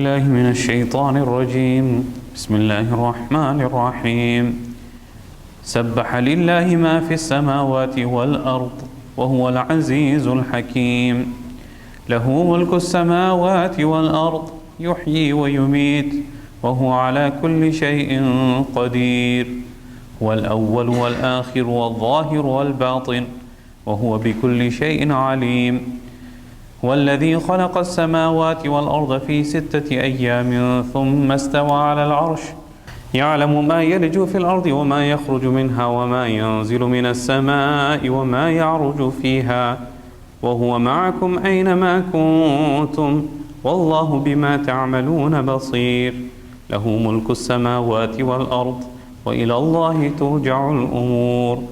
بالله من الشيطان الرجيم بسم الله الرحمن الرحيم سبح لله ما في السماوات والأرض وهو العزيز الحكيم له ملك السماوات والأرض يحيي ويميت وهو على كل شيء قدير هو الأول والآخر والظاهر والباطن وهو بكل شيء عليم هو الذي خلق السماوات والأرض في 6 أيام ثم استوى على العرش يعلم ما يلج في الأرض وما يخرج منها وما ينزل من السماء وما يعرج فيها وهو معكم أينما كنتم والله بما تعملون بصير له ملك السماوات والأرض وإلى الله ترجع الأمور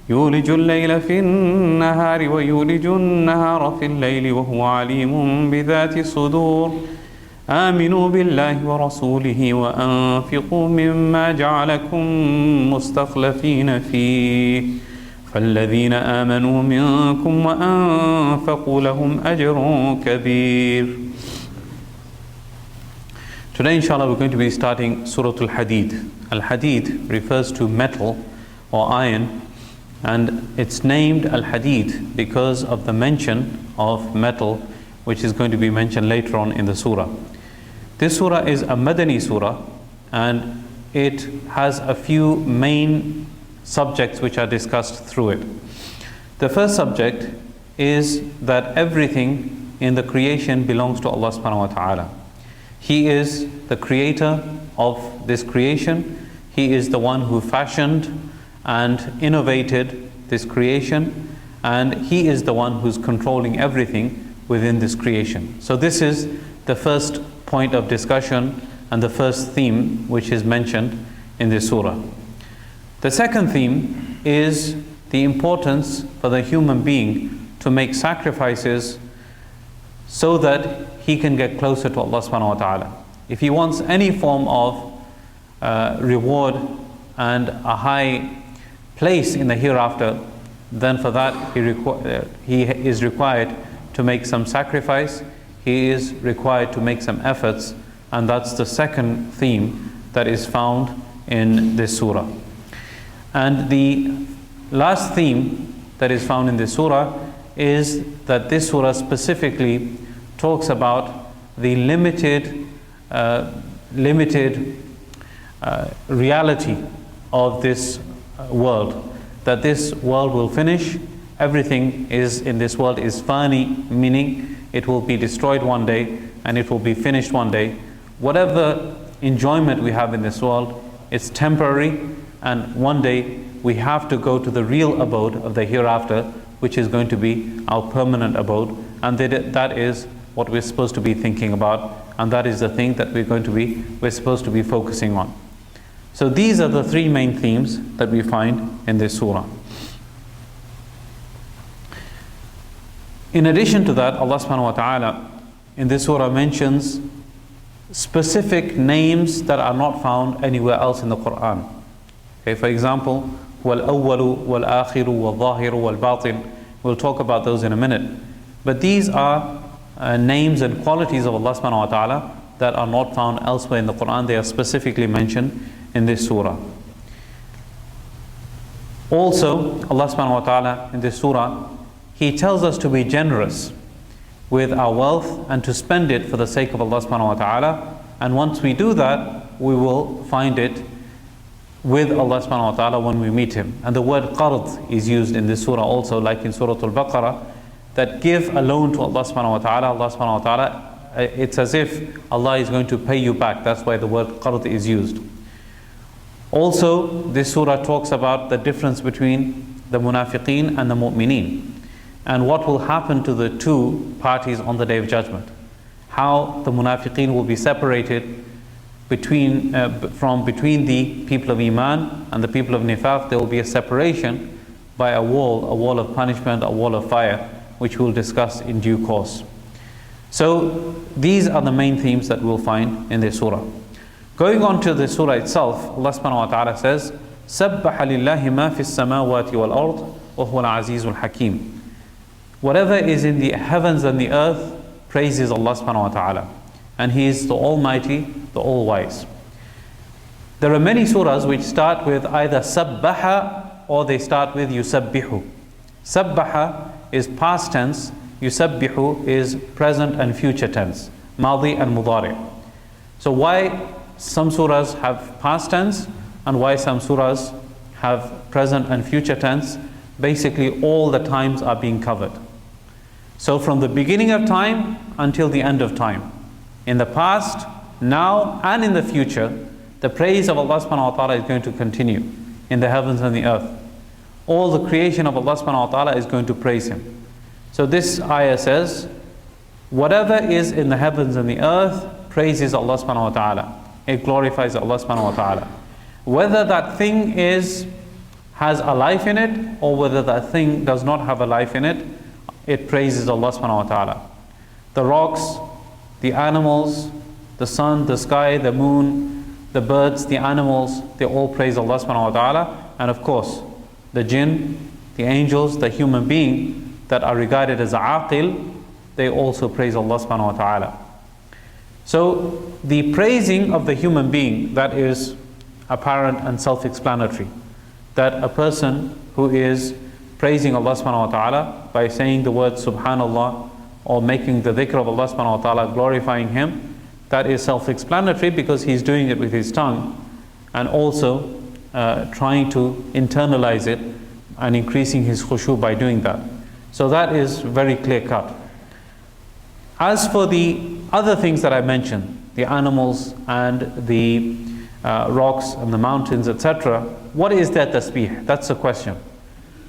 يولج الليل في النهار ويولج النهار في الليل وهو عليم بذات الصدور آمنوا بالله ورسوله وأنفقوا مما جعلكم مستخلفين فيه فالذين آمنوا منكم وأنفقوا لهم أجر كبير. Today inshallah we're going to be starting Surah Al-Hadeed. Al-Hadeed refers to metal or iron, and it's named Al-Hadeed because of the mention of metal, which is going to be mentioned later on in the surah. This surah is a Madani surah, and it has a few main subjects which are discussed through it. The first subject is that everything in the creation belongs to Allah subhanahu wa ta'ala. He is the creator of this creation. He is the one who fashioned and innovated this creation, and He is the one who's controlling everything within this creation. So this is the first point of discussion and the first theme which is mentioned in this surah. The second theme is the importance for the human being to make sacrifices so that he can get closer to Allah subhanahu wa ta'ala. If he wants any form of reward and a high place in the hereafter, then for that he is required to make some sacrifice, he is required to make some efforts, and that's the second theme that is found in this surah. And the last theme that is found in this surah is that this surah specifically talks about the limited reality of this world, that this world will finish. Everything is in this world is fani, meaning it will be destroyed one day and it will be finished one day. Whatever enjoyment we have in this world, it's temporary, and one day we have to go to the real abode of the hereafter, which is going to be our permanent abode, and that is what we're supposed to be thinking about, and that is the thing that we're supposed to be focusing on. So these are the three main themes that we find in this surah. In addition to that, Allah subhanahu wa ta'ala in this surah mentions specific names that are not found anywhere else in the Quran. Okay, for example, wal-awwalu wal-akhiru wal-zahiru wal-batin. We'll talk about those in a minute. But these are names and qualities of Allah subhanahu wa ta'ala that are not found elsewhere in the Quran. They are specifically mentioned in this surah. Also, Allah subhanahu wa ta'ala in this surah, He tells us to be generous with our wealth and to spend it for the sake of Allah subhanahu wa ta'ala. And once we do that, we will find it with Allah subhanahu wa ta'ala when we meet Him. And the word qard is used in this surah also, like in Surah Al-Baqarah, that give a loan to Allah subhanahu wa ta'ala. Allah subhanahu wa ta'ala, it's as if Allah is going to pay you back. That's why the word qard is used. Also, this surah talks about the difference between the munafiqeen and the mu'mineen, and what will happen to the two parties on the Day of Judgment. How the munafiqeen will be separated between the people of Iman and the people of Nifaq. There will be a separation by a wall of punishment, a wall of fire, which we'll discuss in due course. So these are the main themes that we'll find in this surah. Going on to the surah itself, Allah subhanahu wa ta'ala says, سَبَّحَ لِلَّهِ مَا فِي السَّمَاوَاتِ وَالْأَرْضِ وَهُوَ الْعَزِيزُ الْحَكِيمُ. Whatever is in the heavens and the earth praises Allah subhanahu wa ta'ala. and He is the Almighty, the All-Wise. There are many surahs which start with either sabbaha or they start with yusabbihu. Sabbaha is past tense, yusabbihu is present and future tense, madi and mudari. So why some surahs have past tense and why some surahs have present and future tense? Basically all the times are being covered. So from the beginning of time until the end of time, in the past, now and in the future, the praise of Allah subhanahu wa ta'ala is going to continue in the heavens and the earth. All the creation of Allah subhanahu wa ta'ala is going to praise Him. So this ayah says, whatever is in the heavens and the earth praises Allah subhanahu wa ta'ala. It glorifies Allah subhanahu wa ta'ala. Whether that thing has a life in it or whether that thing does not have a life in it, it praises Allah subhanahu wa ta'ala. The rocks, the animals, the sun, the sky, the moon, the birds, the animals, they all praise Allah subhanahu wa ta'ala. And of course, the jinn, the angels, the human being that are regarded as aqil, they also praise Allah subhanahu wa ta'ala. So the praising of the human being, that is apparent and self-explanatory. That a person who is praising Allah subhanahu wa ta'ala by saying the word subhanallah or making the dhikr of Allah subhanahu wa ta'ala, glorifying Him, that is self-explanatory because he's doing it with his tongue and also trying to internalize it and increasing his khushu by doing that. So that is very clear cut. As for the other things that I mentioned, the animals and the rocks and the mountains, etc., what is their tasbih? That's the question.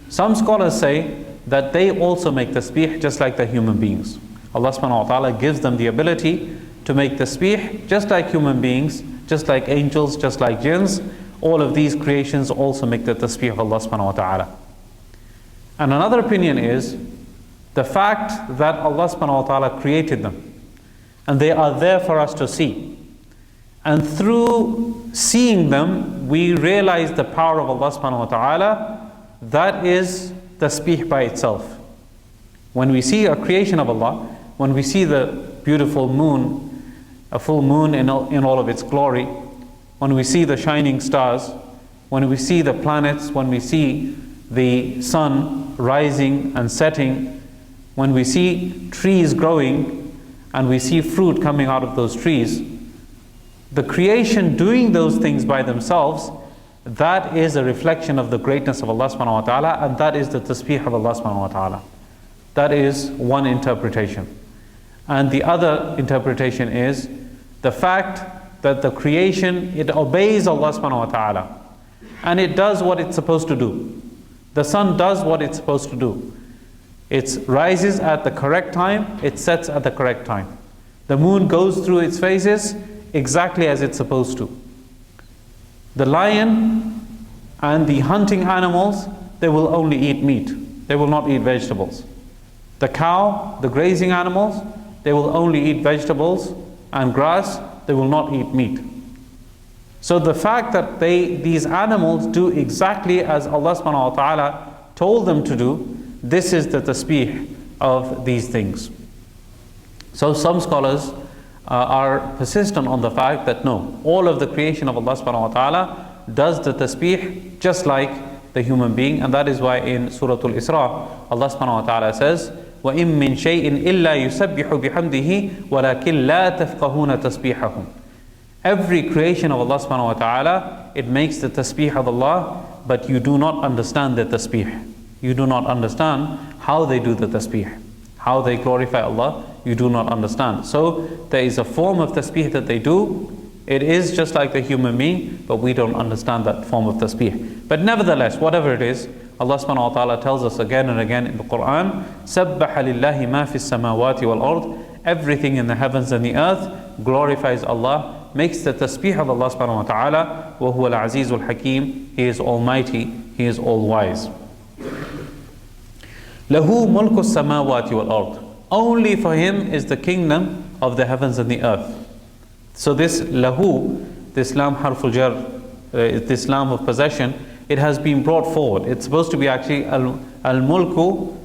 Some scholars say that they also make tasbih just like the human beings. Allah subhanahu wa ta'ala gives them the ability to make tasbih just like human beings, just like angels, just like jinns. All of these creations also make the tasbih of Allah subhanahu wa ta'ala. And another opinion is the fact that Allah subhanahu wa ta'ala created them and they are there for us to see. And through seeing them, we realize the power of Allah subhanahu wa ta'ala. That is tasbih by itself. When we see a creation of Allah, when we see the beautiful moon, a full moon in all of its glory, when we see the shining stars, when we see the planets, when we see the sun rising and setting, when we see trees growing and we see fruit coming out of those trees, the creation doing those things by themselves, that is a reflection of the greatness of Allah subhanahu wa ta'ala, and that is the tasbih of Allah subhanahu wa ta'ala. That is one interpretation. And the other interpretation is the fact that the creation, it obeys Allah subhanahu wa ta'ala and it does what it's supposed to do. The sun does what it's supposed to do. It rises at the correct time, it sets at the correct time. The moon goes through its phases exactly as it's supposed to. The lion and the hunting animals, they will only eat meat. They will not eat vegetables. The cow, the grazing animals, they will only eat vegetables and grass, they will not eat meat. So the fact that these animals do exactly as Allah subhanahu wa ta'ala told them to do, this is the tasbih of these things. So some scholars are persistent on the fact that no, all of the creation of Allah subhanahu wa ta'ala does the tasbih just like the human being, and that is why in Surah Al-Isra, Allah subhanahu wa ta'ala says, وَإِن مِّن شَيْءٍ إِلَّا يُسَبِّحُ بِحَمْدِهِ وَلَكِنْ لَا تَفْقَهُونَ تَسْبِيحَهُمْ. Every creation of Allah subhanahu wa ta'ala, it makes the tasbih of Allah, but you do not understand the tasbih. You do not understand how they do the tasbih, how they glorify Allah, you do not understand. So there is a form of tasbih that they do. It is just like the human being, but we don't understand that form of tasbih. But nevertheless, whatever it is, Allah subhanahu wa ta'ala tells us again and again in the Quran, سَبَّحَ لِلَّهِ مَا فِي السَّمَاوَاتِ وَالْأَرْضِ. Everything in the heavens and the earth glorifies Allah, makes the tasbih of Allah subhanahu wa ta'ala. وَهُوَ الْعَزِيزُ الْحَكِيمُ. He is almighty, He is all-wise. لَهُ مُلْكُ السَّمَاوَاتِ وَالْأَرْضِ. Only for Him is the kingdom of the heavens and the earth. So this lahu, this lam harful jar, this lam of possession, it has been brought forward. It's supposed to be actually al-mulku,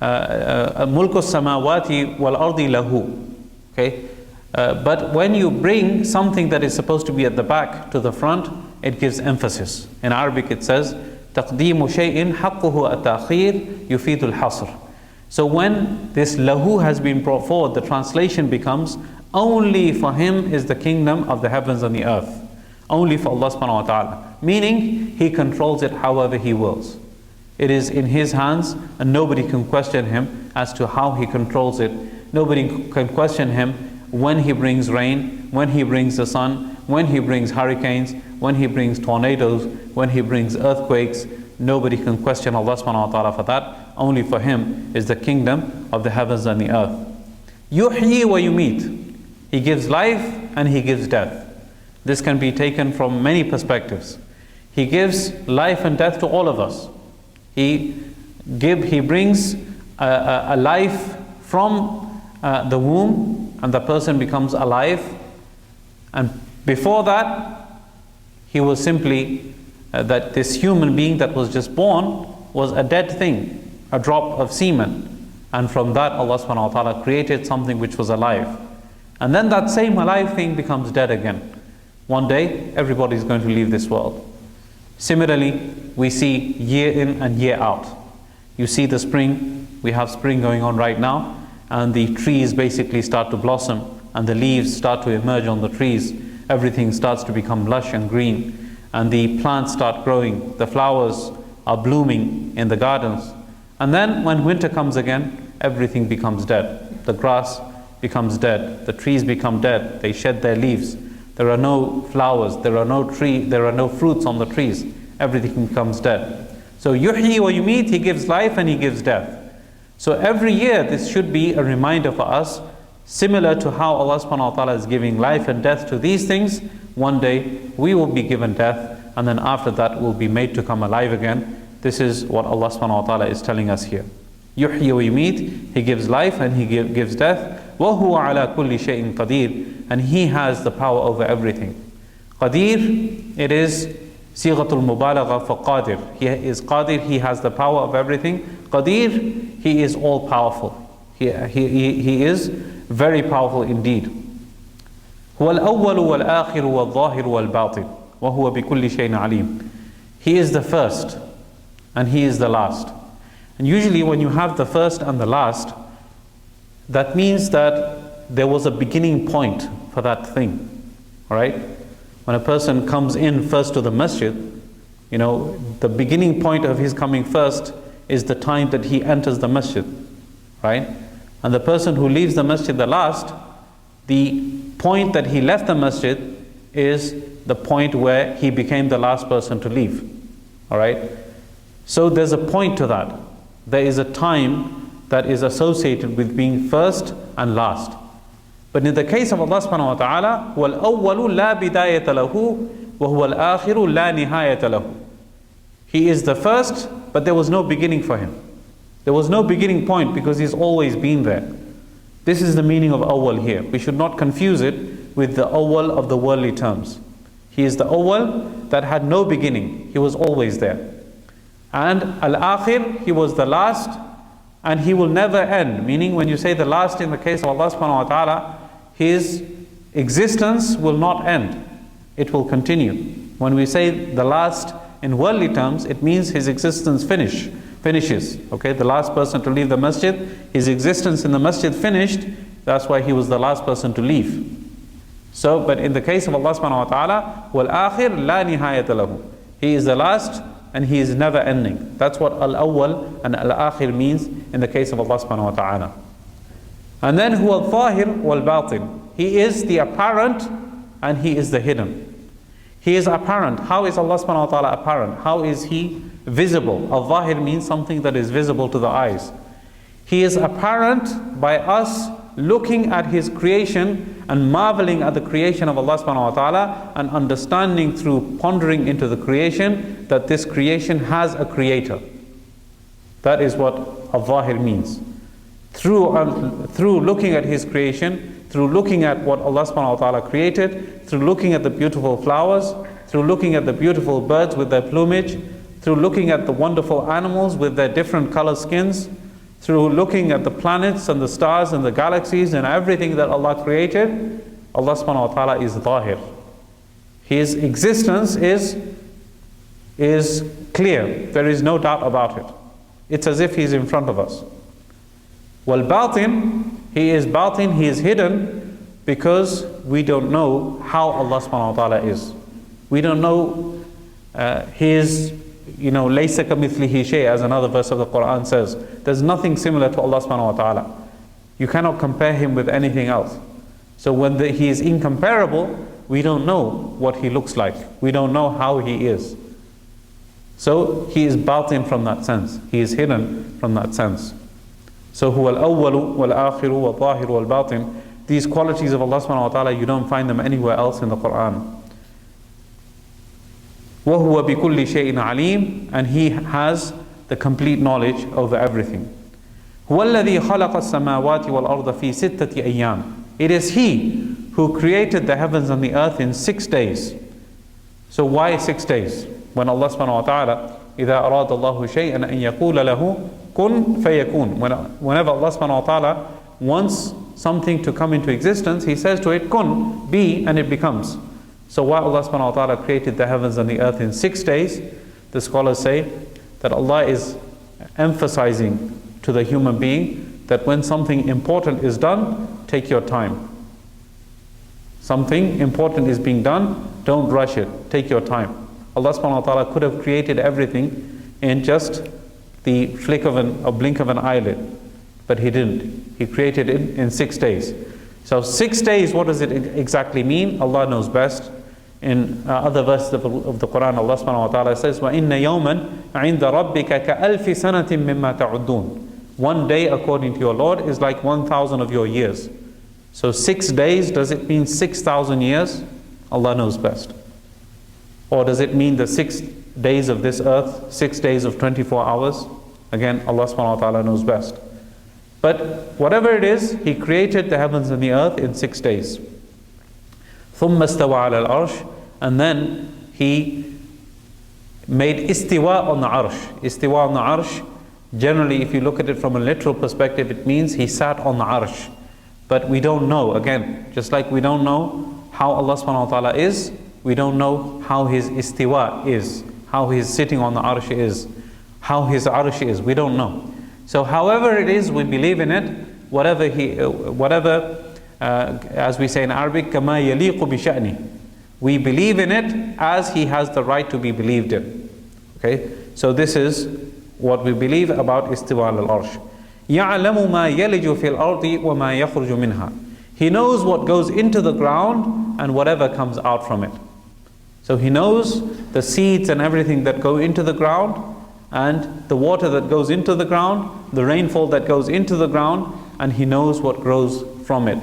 mulku samawati wal ardi lahu. Okay, But when you bring something that is supposed to be at the back to the front, it gives emphasis. In Arabic it says, تَقْدِيمُ شَيْءٍ حَقُّهُ التَّأْخِيرُ يُفِيدُ الْحَصْرِ. So when this lahu has been brought forward, the translation becomes, only for him is the kingdom of the heavens and the earth. Only for Allah subhanahu wa ta'ala. Meaning, He controls it however He wills. It is in His hands, and nobody can question Him as to how He controls it. Nobody can question Him when He brings rain, when He brings the sun, when He brings hurricanes, when He brings tornadoes, when He brings earthquakes. Nobody can question Allah subhanahu wa ta'ala for that. Only for Him is the kingdom of the heavens and the earth. Yuhyi wa yumit. He gives life and He gives death. This can be taken from many perspectives. He gives life and death to all of us. He brings a life from the womb, and the person becomes alive. And before that, he was simply that this human being that was just born was a dead thing, a drop of semen. And from that, Allah subhanahu wa ta'ala created something which was alive. And then that same alive thing becomes dead again. One day, everybody is going to leave this world. Similarly, we see year in and year out. You see the spring, we have spring going on right now, and the trees basically start to blossom, and the leaves start to emerge on the trees. Everything starts to become lush and green, and the plants start growing. The flowers are blooming in the gardens. And then when winter comes again, everything becomes dead. The grass becomes dead, the trees become dead, they shed their leaves. There are no flowers, there are no fruits on the trees. Everything becomes dead. So yuhyi wa yumit, He gives life and He gives death. So every year this should be a reminder for us, similar to how Allah subhanahu wa ta'ala is giving life and death to these things. One day we will be given death, and then after that we'll be made to come alive again. This is what Allah subhanahu wa ta'ala is telling us here. Yuhyi wa yumit, He gives life and He gives death. وَهُوَ عَلَى كُلِّ شَيْءٍ قَدِيرٍ, and He has the power over everything. Qadir, it is sighatul mubalagha for qadir. He is qadir, He has the power of everything. Qadir, He is all powerful. He is very powerful indeed. هُوَ الْأَوَّلُ وَالْآخِرُ وَالظَّاهِرُ وَالْبَاطِنُ وَهُوَ بِكُلِّ شَيْءٍ عَلِيمٌ. He is the first and He is the last. And usually when you have the first and the last, that means that there was a beginning point for that thing. Alright? When a person comes in first to the masjid, the beginning point of his coming first is the time that he enters the masjid. Right? And the person who leaves the masjid the last, the point that he left the masjid is the point where he became the last person to leave. Alright? So there's a point to that. There is a time that is associated with being first and last. But in the case of Allah subhanahu wa ta'ala, هُوَ الْأَوَّلُ لَا بِدَايَةَ لَهُ وَهُوَ الْآخِرُ لَا نِهَايَةَ لَهُ. He is the first, but there was no beginning for Him. There was no beginning point because He's always been there. This is the meaning of awwal here. We should not confuse it with the awwal of the worldly terms. He is the awwal that had no beginning. He was always there. And al-akhir, He was the last, and He will never end. Meaning when you say the last in the case of Allah subhanahu wa ta'ala, His existence will not end. It will continue. When we say the last in worldly terms, it means His existence finishes. Okay, the last person to leave the masjid, his existence in the masjid finished. That's why he was the last person to leave. So, but in the case of Allah subhanahu wa ta'ala, وَالْآخِرْ لَا نِهَايَةَ لَهُ. He is the last and He is never ending. That's what al-awwal and al-akhir means in the case of Allah subhanahu wa ta'ala. And then huwa al-zahir wal-batin. He is the apparent and He is the hidden. He is apparent. How is Allah subhanahu wa ta'ala apparent? How is He visible? Al-zahir means something that is visible to the eyes. He is apparent by us looking at His creation and marveling at the creation of Allah subhanahu wa ta'ala, and understanding through pondering into the creation that this creation has a creator. That is what al-zahir means. Through looking at His creation, through looking at what Allah subhanahu wa ta'ala created, through looking at the beautiful flowers, through looking at the beautiful birds with their plumage, through looking at the wonderful animals with their different color skins, through looking at the planets and the stars and the galaxies and everything that Allah created, Allah subhanahu wa ta'ala is Zahir. His existence is clear. There is no doubt about it. It's as if He's in front of us. Wal batin, He is batin, He is hidden, because we don't know how Allah subhanahu wa ta'ala is. We don't know His, laysa kamithlihi shay, as another verse of the Quran says. There's nothing similar to Allah subhanahu wa ta'ala. You cannot compare Him with anything else. So when He is incomparable, we don't know what He looks like. We don't know how He is. So He is batin from that sense. He is hidden from that sense. So huwa al-awwalu wal-akhiru wal-zahiru wal-batin. These qualities of Allah subhanahu wa ta'ala, you don't find them anywhere else in the Quran. وَهُوَ بِكُلِّ شَيْءٍ عَلِيمٌ. And He has the complete knowledge over everything. هُوَ الَّذِي خَلَقَ السَّمَاوَاتِ وَالْأَرْضَ فِي سِتَّةِ أَيَّامٍ. It is He who created the heavens and the earth in 6 days. So why 6 days? When Allah subhanahu wa ta'ala, إِذَا أَرَادَ اللَّهُ شَيْئًا أَن يَقُولَ لَهُ كُن فَيَكُونَ. Whenever Allah subhanahu wa ta'ala wants something to come into existence, He says to it, kun, be, and it becomes. So why Allah subhanahu wa ta'ala created the heavens and the earth in 6 days? The scholars say that Allah is emphasizing to the human being that when something important is done, take your time. Something important is being done, don't rush it, take your time. Allah subhanahu wa ta'ala could have created everything in just the flick of a blink of an eyelid, but He didn't. He created it in 6 days. So 6 days, what does it exactly mean? Allah knows best. In other verses of the Quran, Allah subhanahu wa ta'ala says, وَإِنَّ يَوْمًا عِنْدَ رَبِّكَ كَأَلْفِ سَنَةٍ مِمَّا تَعُدُّونَ. One day according to your Lord is like 1,000 of your years. So 6 days, does it mean 6,000 years? Allah knows best. Or does it mean the 6 days of this earth, 6 days of 24 hours? Again, Allah subhanahu wa ta'ala knows best. But whatever it is, He created the heavens and the earth in 6 days. ثُمَّ اسْتَوَى عَلَى الْعَرْشِ. And then He made istiwa on the arsh. Istiwa on the arsh, generally if you look at it from a literal perspective, it means He sat on the arsh. But we don't know, again, just like we don't know how Allah subhanahu wa ta'ala is, we don't know how His istiwa is, how His sitting on the arsh is, how His arsh is, we don't know. So however it is, we believe in it, whatever, as we say in Arabic, كَمَا يَلِيقُ بِشَأْنِهِ. We believe in it as He has the right to be believed in. Okay, so this is what we believe about istiwa al-arsh. يَعْلَمُ مَا يَلِجُ فِي الْأَرْضِ وَمَا يَخْرُجُ مِنْهَا. He knows what goes into the ground and whatever comes out from it. So He knows the seeds and everything that go into the ground, and the water that goes into the ground, the rainfall that goes into the ground, and He knows what grows from it.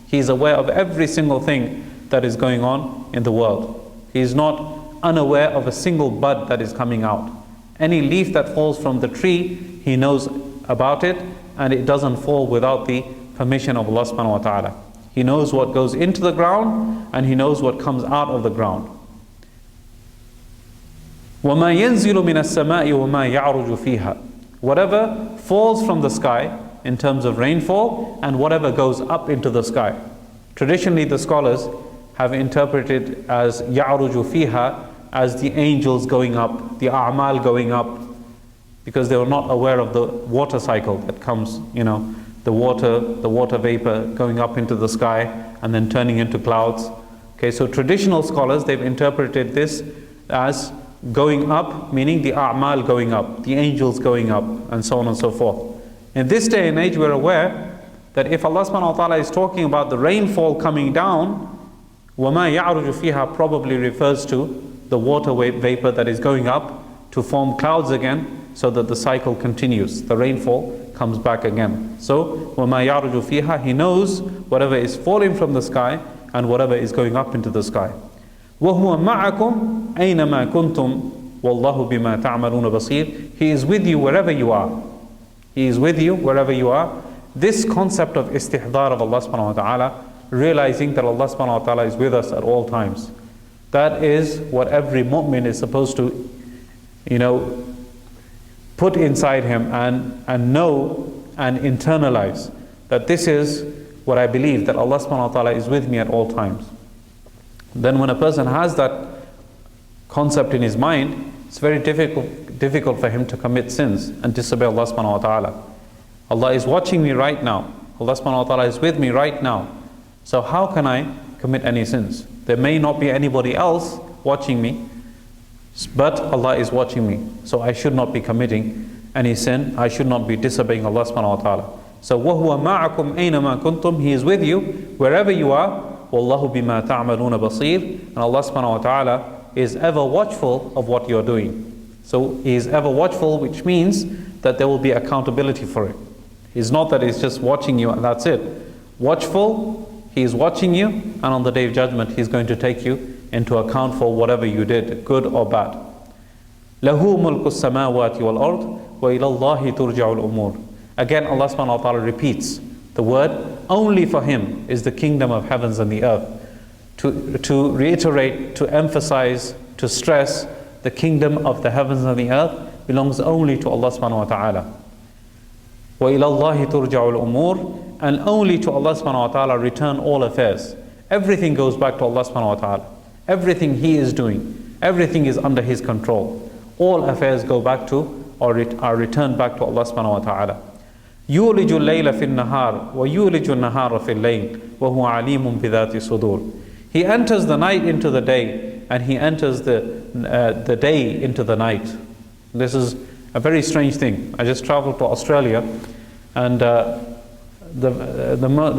He is aware of every single thing that is going on in the world. He is not unaware of a single bud that is coming out. Any leaf that falls from the tree, He knows about it, and it doesn't fall without the permission of Allah subhanahu wa ta'ala. He knows what goes into the ground, and He knows what comes out of the ground. وَمَا يَنْزِلُ مِنَ السَّمَاءِ وَمَا يَعْرُجُ فِيهَا. Whatever falls from the sky in terms of rainfall, and whatever goes up into the sky. Traditionally the scholars have interpreted as يَعْرُجُ فِيهَا as the angels going up, the a'mal going up, because they were not aware of the water cycle that comes, the water vapor going up into the sky and then turning into clouds. Okay, so traditional scholars, they've interpreted this as going up, meaning the a'mal going up, the angels going up, and so on and so forth. In this day and age, we're aware that if Allah subhanahu wa ta'ala is talking about the rainfall coming down, وَمَا يَعْرُجُ فِيهَا probably refers to the water vapor that is going up to form clouds again, so that the cycle continues. The rainfall comes back again. So, وَمَا يَعْرُجُ فِيهَا, He knows whatever is falling from the sky and whatever is going up into the sky. وَهُوَ مَعَكُمْ أَيْنَمَا كُنْتُمْ وَاللَّهُ بِمَا تَعْمَلُونَ بَصِيرٌ. He is with you wherever you are. He is with you wherever you are. This concept of istihdar of Allah subhanahu wa ta'ala, realizing that Allah subhanahu wa ta'ala is with us at all times, that is what every mu'min is supposed to, put inside him and know and internalize that this is what I believe, that Allah subhanahu wa ta'ala is with me at all times. Then when a person has that concept in his mind, it's very difficult for him to commit sins and disobey Allah subhanahu wa ta'ala. Allah is watching me right now. Allah subhanahu wa ta'ala is with me right now. So how can I commit any sins? There may not be anybody else watching me, but Allah is watching me. So I should not be committing any sin. I should not be disobeying Allah subhanahu wa ta'ala. So وَهُوَ مَعَكُمْ أَيْنَمَا كُنْتُمْ, He is with you wherever you are. وَاللَّهُ بِمَا تَعْمَلُونَ بَصِيرٌ, and Allah subhanahu wa ta'ala is ever watchful of what you are doing. So He is ever watchful, which means that there will be accountability for it. It's not that He's just watching you and that's it. Watchful, He is watching you, and on the Day of Judgment He's going to take you into account for whatever you did, good or bad. لَهُ مُلْكُ السَّمَاوَاتِ وَالْأَرْضِ وَإِلَى اللَّهِ تُرْجَعُ الْأُمُورِ. Again, Allah subhanahu wa ta'ala repeats the word, only for Him is the kingdom of heavens and the earth. To reiterate, to emphasize, to stress, the kingdom of the heavens and the earth belongs only to Allah subhanahu wa ta'ala. وَإِلَى اللَّهِ تُرْجَعُ الْأُمُورِ, and only to Allah subhanahu wa ta'ala return all affairs. Everything goes back to Allah subhanahu wa ta'ala. Everything He is doing, everything is under His control. All affairs go back to, or are returned back to Allah subhanahu wa ta'ala. يُولِجُ اللَّيْلَ فِي النَّهَارِ وَيُولِجُ النَّهَارَ فِي اللَّيْلِ وَهُوَ عَلِيمٌ بِذَاتِ الصُّدُورِ. He enters the night into the day, and He enters the day into the night. This is a very strange thing. I just traveled to Australia, and the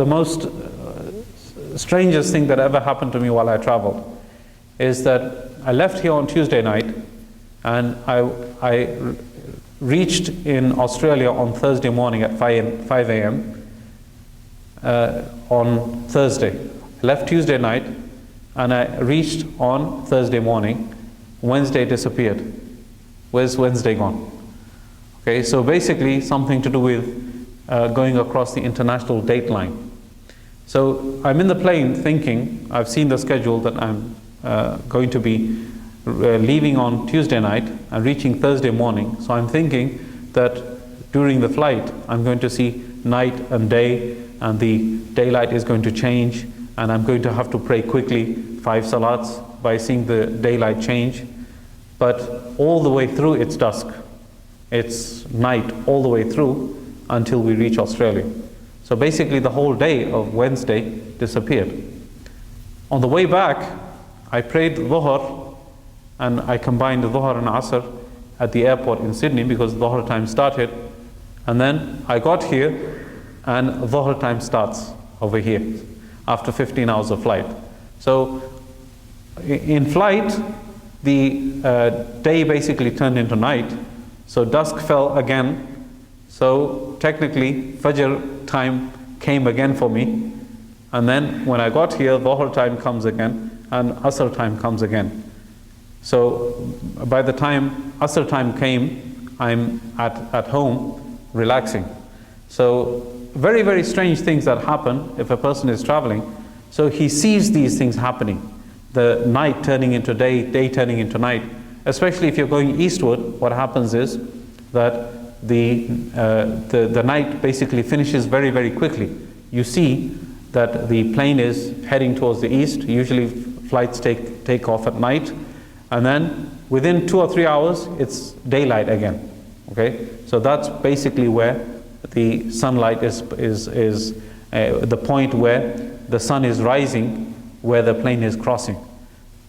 most strangest thing that ever happened to me while I traveled is that I left here on Tuesday night, and I reached in Australia on Thursday morning at 5 a.m. On Thursday. I left Tuesday night, and I reached on Thursday morning. Wednesday disappeared. Where's Wednesday gone? Okay, so basically something to do with going across the international date line. So I'm in the plane thinking, I've seen the schedule that I'm going to be leaving on Tuesday night and reaching Thursday morning. So I'm thinking that during the flight I'm going to see night and day, and the daylight is going to change, and I'm going to have to pray quickly 5 salats by seeing the daylight change. But all the way through it's dusk. It's night all the way through until we reach Australia. So basically the whole day of Wednesday disappeared. On the way back, I prayed Dhuhr, and I combined Dhuhr and Asr at the airport in Sydney because Dhuhr time started. And then I got here, and Dhuhr time starts over here after 15 hours of flight. So in flight, the day basically turned into night. So dusk fell again. So technically Fajr time came again for me. And then when I got here, Dhuhr time comes again, and Asr time comes again. So by the time Asr time came, I'm at home relaxing. So very, very strange things that happen if a person is traveling. So he sees these things happening. The night turning into day, day turning into night. Especially if you're going eastward, what happens is that the night basically finishes very, very quickly. You see that the plane is heading towards the east. Usually flights take off at night, and then within 2 or 3 hours it's daylight again. Okay, so that's basically where the sunlight is the point where the sun is rising, where the plane is crossing.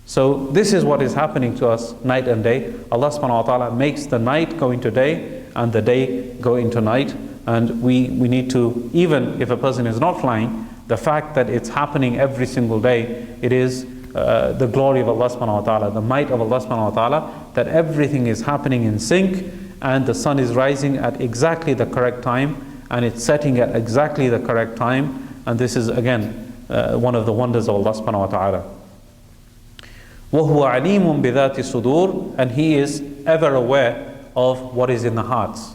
So this is what is happening to us night and day. Allah subhanahu wa ta'ala makes the night go into day and the day go into night. And we need to, even if a person is not flying, the fact that it's happening every single day, it is the glory of Allah subhanahu wa ta'ala, the might of Allah subhanahu wa ta'ala, that everything is happening in sync, and the sun is rising at exactly the correct time, and it's setting at exactly the correct time. And this is again one of the wonders of Allah subhanahu wa ta'ala. وَهُوَ عَلِيمٌ بِذَاتِ الصُّدُورِ, and He is ever aware of what is in the hearts.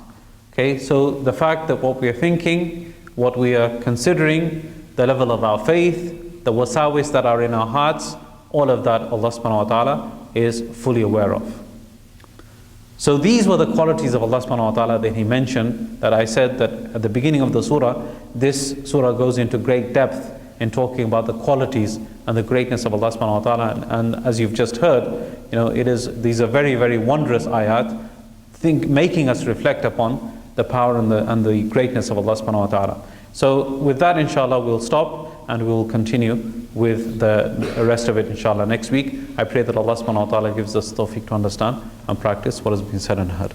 Okay, so the fact that what we are thinking, what we are considering, the level of our faith, the wasawis that are in our hearts, all of that Allah subhanahu wa ta'ala is fully aware of. So these were the qualities of Allah subhanahu wa ta'ala that He mentioned, that I said that at the beginning of the surah, this surah goes into great depth in talking about the qualities and the greatness of Allah subhanahu wa ta'ala. And as you've just heard, these are very, very wondrous ayat, making us reflect upon the power and the greatness of Allah subhanahu wa ta'ala. So with that, inshallah, we'll stop and we'll continue with the rest of it, inshallah, next week. I pray that Allah subhanahu wa ta'ala gives us tawfiq to understand and practice what has been said and heard.